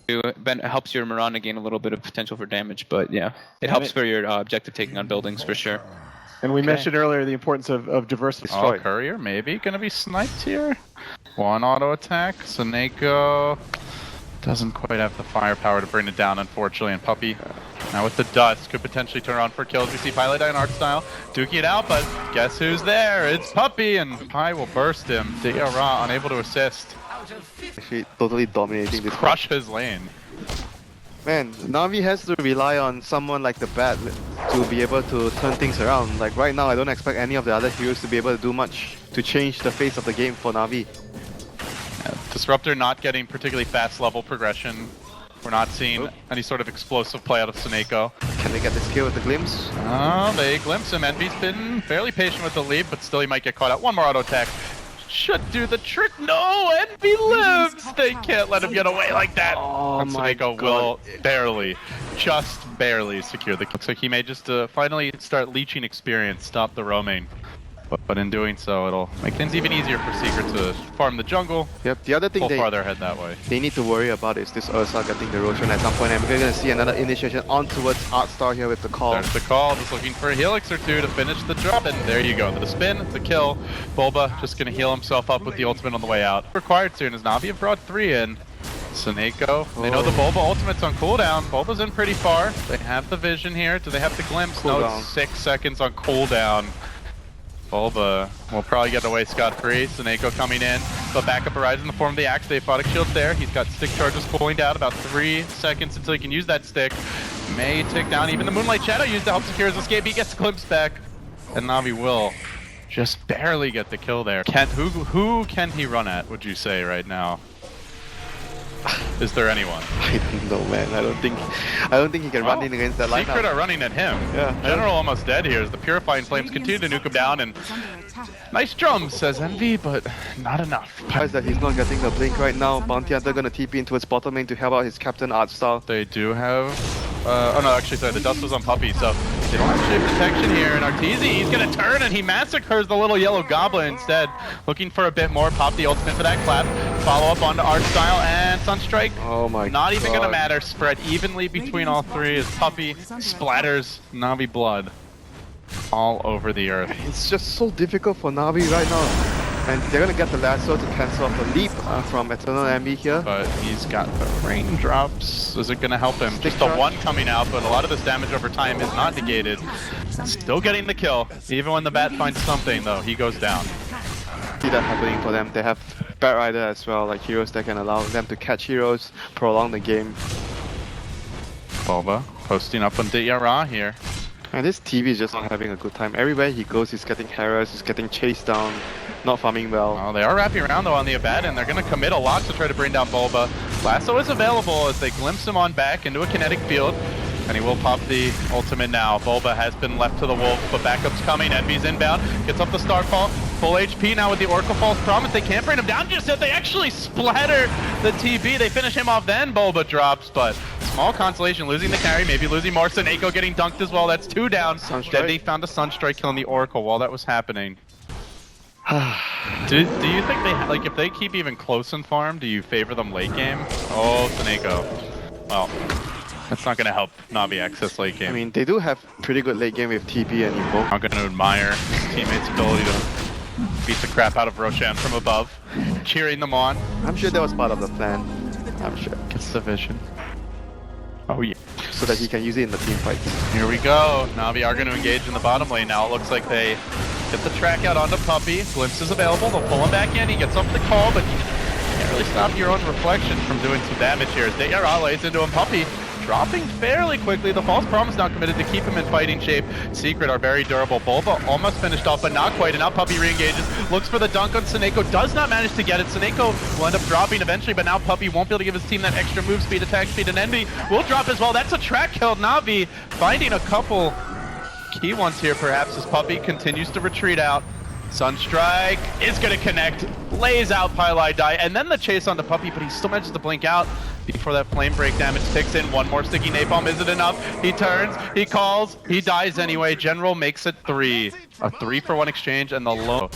It helps your Mirana gain a little bit of potential for damage, but yeah, it helps for your objective taking on buildings for sure. And we mentioned earlier the importance of diversity. Oh, Courier maybe gonna be sniped here. One auto attack. SoNNeikO doesn't quite have the firepower to bring it down, unfortunately. And Puppey, now with the dust, could potentially turn around for kills. We see pieliedie and artstyle duking it out, but guess who's there? It's Puppey, and Pi will burst him. ditya-ra unable to assist. Actually, totally dominating this. Crush his lane. Man, Na'Vi has to rely on someone like the Bat to be able to turn things around. Like right now, I don't expect any of the other heroes to be able to do much to change the face of the game for Na'Vi. Disruptor not getting particularly fast level progression. We're not seeing any sort of explosive play out of SoNNeikO. Can they get this kill with the glimpse? Oh, they glimpse him. Envy's been fairly patient with the lead, but still he might get caught out. One more auto attack. Should do the trick. No, Envy lives. They can't let him get away like that. Oh and my SoNNeikO God. will just barely secure the kill. Looks like he may just finally start leeching experience, stop the roaming. But in doing so, it'll make things even easier for Secret to farm the jungle. Yep, the other thing pull farther ahead that way. they need to worry about is this Ursa getting the Roshan at some point, and we're going to see another initiation on towards Artstar here with the call. There's the call, just looking for a helix or two to finish the drop, and there you go. The spin, the kill. Bulba just going to heal himself up with the ultimate on the way out. Required soon as Na'Vi have brought 3 in. SoNNeikO, they know the Bulba ultimate's on cooldown. Bulba's in pretty far. They have the vision here. Do they have the glimpse? Cooldown. No, it's 6 seconds on cooldown. Bulba will probably get away scot-free. SoNNeikO coming in, but backup arrives in the form of the axe. The aphotic shield's there. He's got stick charges cooling down about 3 seconds until he can use that stick. May take down even the Moonlight Shadow used to help secure his escape. He gets the glimpse back, and Na'Vi will just barely get the kill there. Who can he run at, would you say, right now? Is there anyone? I don't know, man. I don't think he can run in against that lineup. Secret are running at him. Yeah. General almost dead here as the Purifying Flames continue to nuke him down, and nice drums, says Envy, but not enough. Surprised that he's not getting the blink right now. Bounty Hunter gonna TP into his bottom lane to help out his captain Artstyle. They do have... oh no, actually, sorry, the dust was on Puppey, so they don't have shade protection here. And Arteezy, he's gonna turn and he massacres the little yellow goblin instead. Looking for a bit more, pop the ultimate for that clap. Follow up onto Artstyle and Sunstrike. Oh my god. Not even gonna matter. Spread evenly between all 3 as Puppey splatters Na'Vi blood all over the earth. It's just so difficult for Na'Vi right now. And they're gonna get the lasso to cancel off the leap from EternalEnvy here. But he's got the raindrops. Is it gonna help him? Just the one coming out, but a lot of this damage over time is not negated. Still getting the kill. Even when the Bat finds something though, he goes down. See that happening for them. They have Bat Rider as well, like heroes that can allow them to catch heroes, prolong the game. Bulba posting up on ditya-ra here. And this TV is just not having a good time. Everywhere he goes, he's getting harassed, he's getting chased down, not farming well. Oh, they are wrapping around though on the Abad, and they're going to commit a lot to try to bring down Bulba. Lasso is available as they glimpse him on back into a kinetic field, and he will pop the ultimate now. Bulba has been left to the wolf, but backup's coming. Envy's inbound, gets up the Starfall, full HP now with the Oracle False Promise. They can't bring him down just yet. They actually splatter the TB. They finish him off, then Bulba drops, but small consolation, losing the carry, maybe losing more. SoNNeikO getting dunked as well. That's 2 down. Dendi found a Sunstrike killing the Oracle while that was happening. do you think they, like, if they keep even close in farm, do you favor them late game? Oh, SoNNeikO. Well, that's not going to help Na'Vi access late game. I mean, they do have pretty good late game with TP and Evoke. I'm going to admire his teammates' ability to beat the crap out of Roshan from above, cheering them on. I'm sure that was part of the plan. I'm sure. Gets the vision. Oh yeah. So that he can use it in the team fights. Here we go. Na'Vi are going to engage in the bottom lane now. It looks like they get the track out onto Puppey. Glimpse is available. They'll pull him back in. He gets up the call, but you can't really stop your own reflection from doing some damage here. As ditya-ra lays into him. Puppey dropping fairly quickly. The False Promise now committed to keep him in fighting shape. Secret are very durable. Bulba almost finished off, but not quite. And now Puppey re-engages. Looks for the dunk on SoNNeikO. Does not manage to get it. SoNNeikO will end up dropping eventually, but now Puppey won't be able to give his team that extra move speed, attack speed, and Envy will drop as well. That's a track kill. Na'Vi finding a couple key ones here, perhaps, as Puppey continues to retreat out. Sunstrike is going to connect, lays out pieliedie, and then the chase onto Puppey, but he still manages to blink out before that flame break damage ticks in. One more sticky napalm isn't enough. He turns, he calls, he dies anyway. General makes it 3. A 3-for-1 exchange, and the low.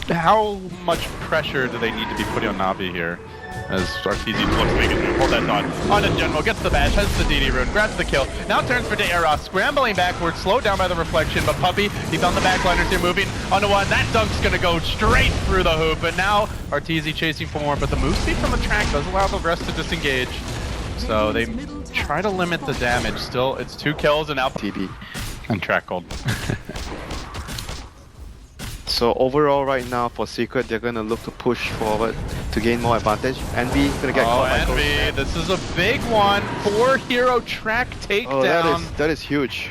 how much pressure do they need to be putting on Navi here? As Arteezy looks to make it move. Hold that thought. On to General, gets the bash, has the DD rune, grabs the kill. Now turns for ditya-ra, scrambling backwards, slowed down by the reflection, but Puppey, he's on the backliners here, moving onto one. That dunk's gonna go straight through the hoop, and now Arteezy chasing for more, but the move speed from the track does allow the rest to disengage. So they try to limit the damage. Still, it's 2 kills and now TB and track gold. So overall right now for Secret, they're gonna look to push forward to gain more advantage. Envy gonna get caught by Envy, this is a big one. 4-hero track takedown. Oh, that is huge.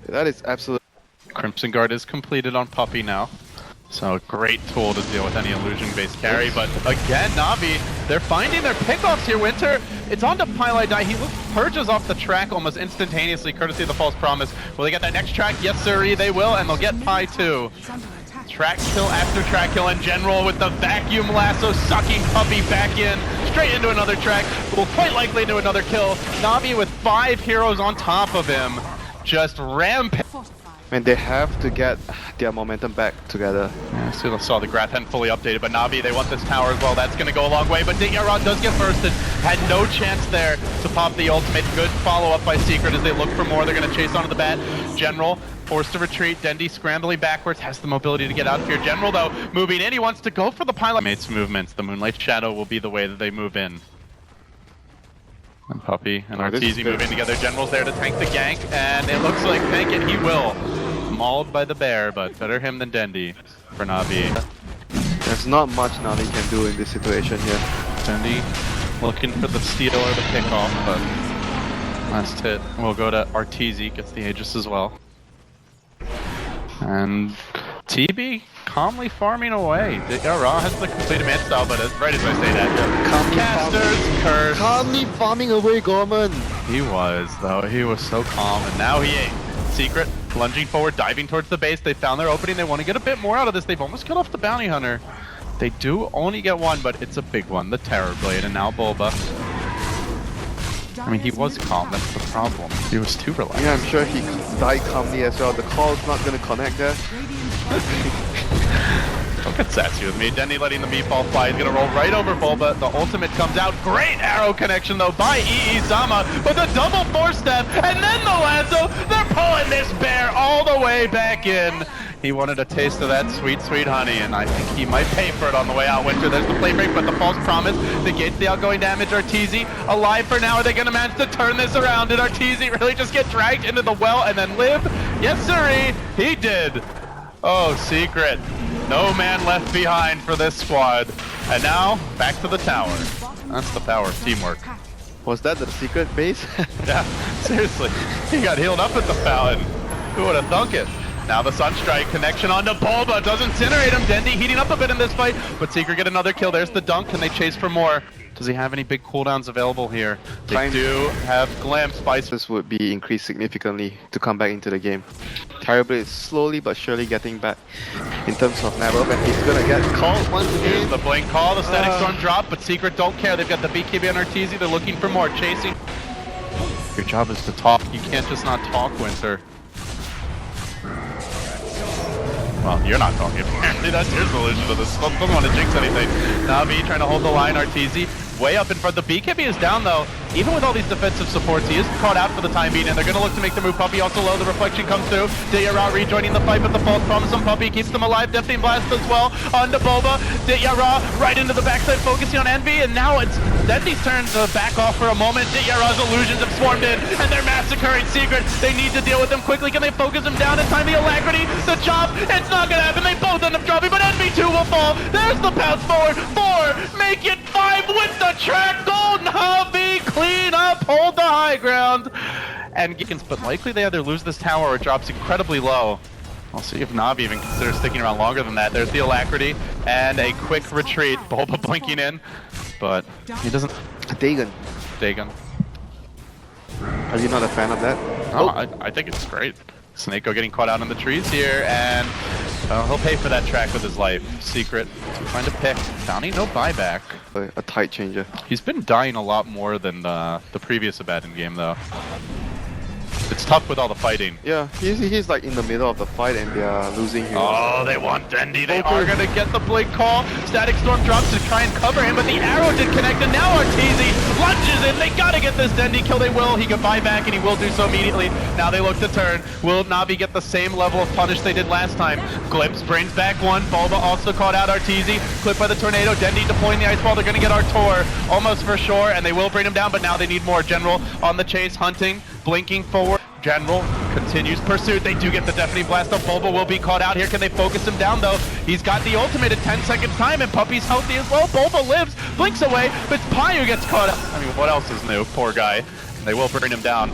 That is absolutely. Crimson Guard is completed on Puppey now. So great tool to deal with any illusion-based carry, but again, Navi, they're finding their pickoffs here, Winter. It's on to pieliedie. He purges off the track almost instantaneously, courtesy of the false promise. Will they get that next track? Yes, sirree, they will, and they'll get Pi too. Track kill after track kill in General with the vacuum lasso sucking Puppey back in, straight into another track, will quite likely into another kill. Navi with 5 heroes on top of him, just rampage. Man, they have to get their momentum back together. Yeah, still saw the Grathen fully updated, but Navi, they want this tower as well. That's going to go a long way, but ditya-ra does get bursted. Had no chance there to pop the ultimate. Good follow-up by Secret as they look for more. They're going to chase onto the bat. General forced to retreat. Dendi scrambling backwards, has the mobility to get out of here. General, though, moving in. He wants to go for the pilot. Mates movements. The Moonlight Shadow will be the way that they move in. And Puppey and Arteezy moving together. General's there to tank the gank, and it looks like tank it he will. Mauled by the bear, but better him than Dendi for Navi. There's not much Navi can do in this situation here. Dendi looking for the steal or the pickoff, but last hit will go to Arteezy, gets the Aegis as well. And TB calmly farming away. ditya-ra has the completed man style, but right as I say that, Caster's curse. Calmly farming away, Gorman. He was, though. He was so calm, and now he ain't. Secret, lunging forward, diving towards the base. They found their opening. They want to get a bit more out of this. They've almost killed off the bounty hunter. They do only get one, but it's a big one. The Terror Blade, and now Bulba. I mean, he was calm. That's the problem. He was too relaxed. Yeah, I'm sure he died calmly as well. The call's not going to connect there. Don't get sassy with me. Dendi letting the meatball fly. He's gonna roll right over Bulba. The ultimate comes out. Great arrow connection though by Iizama. But the double 4-step and then the lasso. They're pulling this bear all the way back in. He wanted a taste of that sweet, sweet honey, and I think he might pay for it on the way out. Winter, there's the play break, but the false promise negates the outgoing damage. Arteezy alive for now. Are they gonna manage to turn this around? Did Arteezy really just get dragged into the well and then live? Yes, sirree, he did. Oh, Secret. No man left behind for this squad. And now, back to the tower. That's the power of teamwork. Was that the Secret base? Yeah, seriously. He got healed up at the fountain. Who would have thunk it? Now the Sunstrike connection onto Bulba. Does incinerate him. Dendi heating up a bit in this fight. But Secret get another kill. There's the dunk, and they chase for more. Does he have any big cooldowns available here? They do have Glimpse. This would be increased significantly to come back into the game. Terribly is slowly but surely getting back in terms of level, and he's gonna get called once again. Here's the blink call, the static storm drop, but Secret don't care. They've got the BKB on Arteezy. They're looking for more, chasing. Your job is to talk. You can't just not talk, Winter. Well, you're not talking. Apparently, that's your solution to this. Doesn't want to jinx anything. Navi trying to hold the line. Arteezy way up in front. The BKB is down though. Even with all these defensive supports, he is caught out for the time being, and they're going to look to make the move. Puppey also low. The reflection comes through. ditya-ra rejoining the fight, but the false promise on Puppey keeps them alive. Deafening blast as well. Onto Bulba. ditya-ra right into the backside, focusing on Envy, and now it's Dendi's turn to back off for a moment. ditya-ra's illusions have swarmed in, and they're massacring Secret. They need to deal with him quickly. Can they focus him down in time? The alacrity, the chop. It's not going to happen. They both end up dropping, but Envy 2 will fall. There's the pounce forward. 4, make it 5 with the track gold. Navi clean up, hold the high ground. And but likely they either lose this tower or it drops incredibly low. We'll see if Navi even considers sticking around longer than that. There's the alacrity and a quick retreat. Bulba blinking in, but he doesn't. Dagon. Are you not a fan of that? Oh, I think it's great. SoNNeikO getting caught out in the trees here, and he'll pay for that track with his life. Secret to find a pick. Bounty, no buyback. A tight changer. He's been dying a lot more than the previous Abaddon game, though. It's tough with all the fighting. Yeah, he's like in the middle of the fight and they are losing here. Oh, they want Dendi. They are going to get the blink call. Static Storm drops to try and cover him, but the arrow did connect, and now Arteezy lunges in. They got to get this Dendi kill. They will. He can buy back, and he will do so immediately. Now they look to turn. Will Navi get the same level of punish they did last time? Glimpse brings back one. Bulba also caught out Arteezy. Clipped by the tornado. Dendi deploying the ice wall. They're going to get Artor almost for sure, and they will bring him down, but now they need more. General on the chase, hunting, blinking forward. General continues pursuit. They do get the deafening blast up. Bulba will be caught out here. Can they focus him down though? He's got the ultimate at 10 seconds time, and Puppey's healthy as well. Bulba lives, blinks away, but it's Pi who gets caught out. I mean, what else is new? Poor guy. They will bring him down.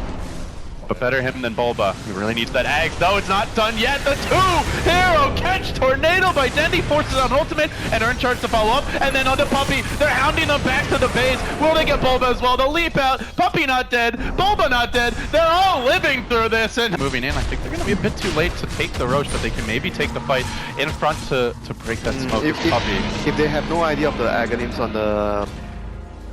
But better him than Bulba. He really needs that Ags. No, it's not done yet. The two-hero catch tornado by Dendi forces on ultimate and earn charge to follow up. And then onto Puppey. They're hounding them back to the base. Will they get Bulba as well? They'll leap out. Puppey not dead. Bulba not dead. They're all living through this. And moving in, I think they're going to be a bit too late to take the Roche, but they can maybe take the fight in front to break that smoke with Puppey. If they have no idea of the Aghanims on the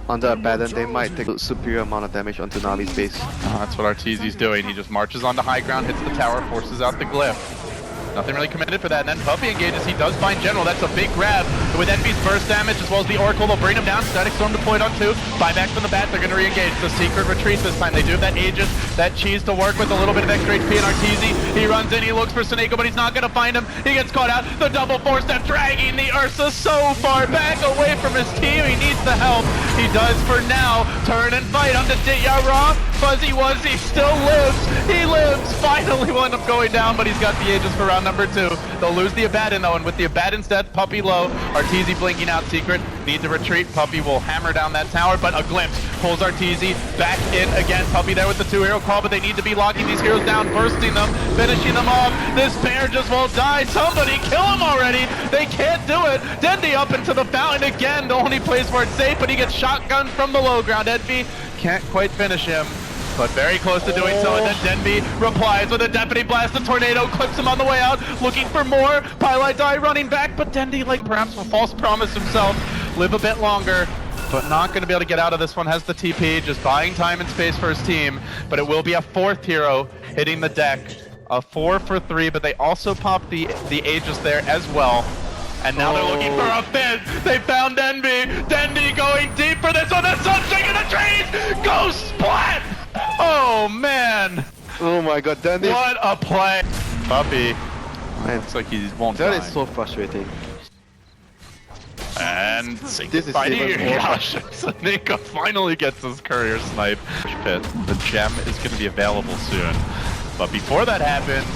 Abaddon, they might take a superior amount of damage onto Navi's base. That's what Arteezy's doing. He just marches onto high ground, hits the tower, forces out the glyph. Nothing really committed for that, and then Puppey engages. He does find General. That's a big grab. With Envy's burst damage as well as the Oracle, they'll bring him down. Static Storm deployed on 2. Buyback from the bat. They're going to re-engage. The secret retreat this time. They do have that Aegis, that cheese to work with, a little bit of extra HP, and Arteezy, he runs in, he looks for SoNNeikO, but he's not going to find him. He gets caught out. The double 4-step dragging the Ursa so far back away from his team. He needs the help. He does for now. Turn and fight onto ditya-ra. Fuzzy Wuzzy still lives. He lives. Finally will end up going down, but he's got the Aegis for round number 2. They'll lose the Abaddon though, and with the Abaddon's death, Puppey low. Arteezy blinking out secret. Need to retreat. Puppey will hammer down that tower, but a glimpse pulls Arteezy back in again. Puppey there with the 2-hero call, but they need to be locking these heroes down, bursting them, finishing them off. This bear just won't die. Somebody kill him already. They can't do it. Dendi up into the fountain again. The only place where it's safe, but he gets shotgunned from the low ground. Envy can't quite finish him, but very close to doing so, and then Dendi replies with a deafening blast. The tornado clips him on the way out, looking for more. pieliedie running back, but Dendi, like perhaps a false promise himself, live a bit longer, but not going to be able to get out of this one. Has the TP, just buying time and space for his team, but it will be a 4th hero hitting the deck. A 4 for 3, but they also popped the Aegis there as well. And now they're looking for a 5th. They found Envy. Dendi going deep for this one. The sun's shaking the trees. Go splat! Oh man! Oh my god, Dendi! What a play! Puppey. Man, looks like he won't die. That is so frustrating. And This is gosh, SoNNeikO finally gets his courier snipe. Pit. The gem is going to be available soon. But before that happens,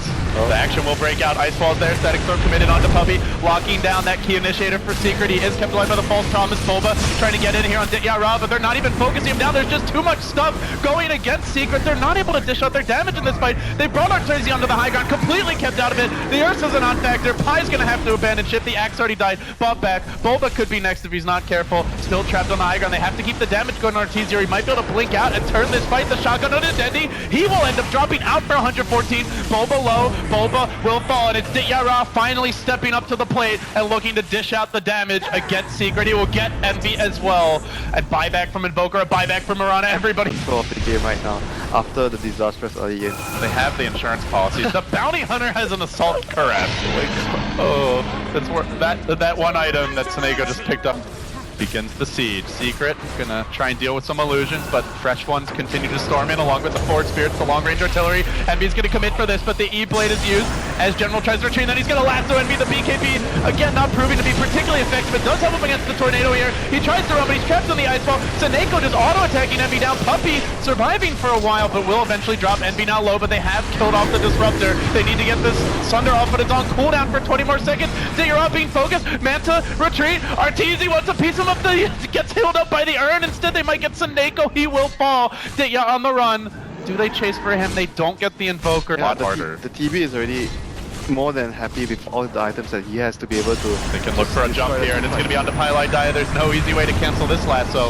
the action will break out. Ice Wall's there, Static Storm committed onto Puppey, locking down that key initiator for Secret. He is kept alive by the false promise. Bulba trying to get in here on ditya-ra, but they're not even focusing him down. There's just too much stuff going against Secret. They're not able to dish out their damage in this fight. They brought Arteezy onto the high ground, completely kept out of it. The Ursa's a non-factor. Pi's gonna have to abandon ship. The Axe already died, bought back. Bulba could be next if he's not careful. Still trapped on the high ground. They have to keep the damage going on Arteezy, or he might be able to blink out and turn this fight. The shotgun onto Dendi. He will end up dropping out for 114. Bulba low. Bulba will fall, and it's ditya-ra finally stepping up to the plate and looking to dish out the damage against Secret. He will get Envy as well. And buyback from Invoker, a buyback from Mirana. Everybody Off the game right now after the disastrous early game. They have the insurance policies. The bounty hunter has an assault cuirass. Oh, that's where that one item that SoNNeikO just picked up begins the siege. Secret gonna try and deal with some illusions, but fresh ones continue to storm in along with the forward spirits, the long range artillery. Envy's gonna commit for this, but the E-blade is used as General tries to retreat. Then he's gonna lasso Envy. The BKB again not proving to be particularly effective, but does help him against the tornado here. He tries to run, but he's trapped on the ice wall. SoNNeikO just auto attacking Envy down. Puppey surviving for a while, but will eventually drop. Envy now low, but they have killed off the disruptor. They need to get this Sunder off, but it's on cooldown for 20 more seconds. ditya-ra being focused. Manta retreat. Arteezy wants a piece of him. Gets healed up by the urn. Instead, they might get SoNNeikO. He will fall. Ditya on the run. Do they chase for him? They don't get the Invoker. Yeah, the TB is already more than happy with all the items that he has to be able to. They can look for a jump here, and it's going to be onto pieliedie. There's no easy way to cancel this lasso.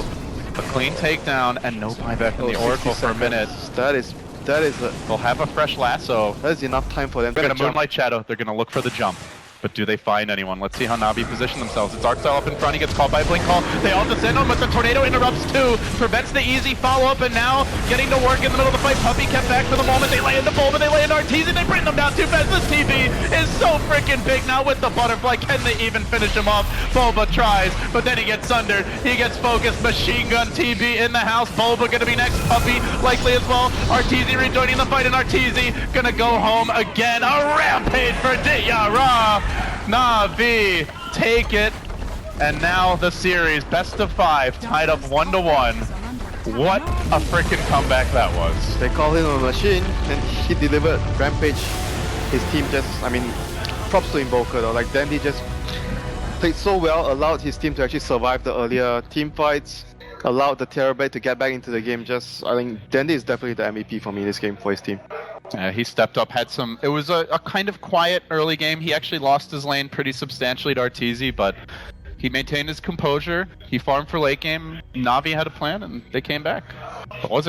A clean takedown and no buyback in the Oracle for a minute. That is They'll have a fresh lasso. That is enough time for them. They're going to Moonlight Shadow. They're going to look for the jump. But do they find anyone? Let's see how Na'Vi position themselves. It's artstyle up in front. He gets called by a blink call. They all descend on him, but the tornado interrupts too. Prevents the easy follow-up, and now getting to work in the middle of the fight. Puppey kept back for the moment. They lay into Bulba, they lay into Arteezy. They bring them down too fast. This TB is so freaking big now with the butterfly. Can they even finish him off? Bulba tries, but then he gets sundered. He gets focused. Machine gun TB in the house. Bulba gonna be next. Puppey likely as well. Arteezy rejoining the fight, and Arteezy gonna go home again. A rampage for ditya-ra. Na'Vi take it, and now the series, best of 5, tied up 1-1. What a freaking comeback that was. They call him a machine, and he delivered. Rampage, his team just, I mean, props to Invoker though. Like, Dendi just played so well, allowed his team to actually survive the earlier team fights, allowed the Terabyte to get back into the game. Just, I think Dendi is definitely the MVP for me this game for his team. He stepped up, had some, it was a kind of quiet early game. He actually lost his lane pretty substantially to Arteezy, but he maintained his composure. He farmed for late game. Na'Vi had a plan, and they came back. What was it?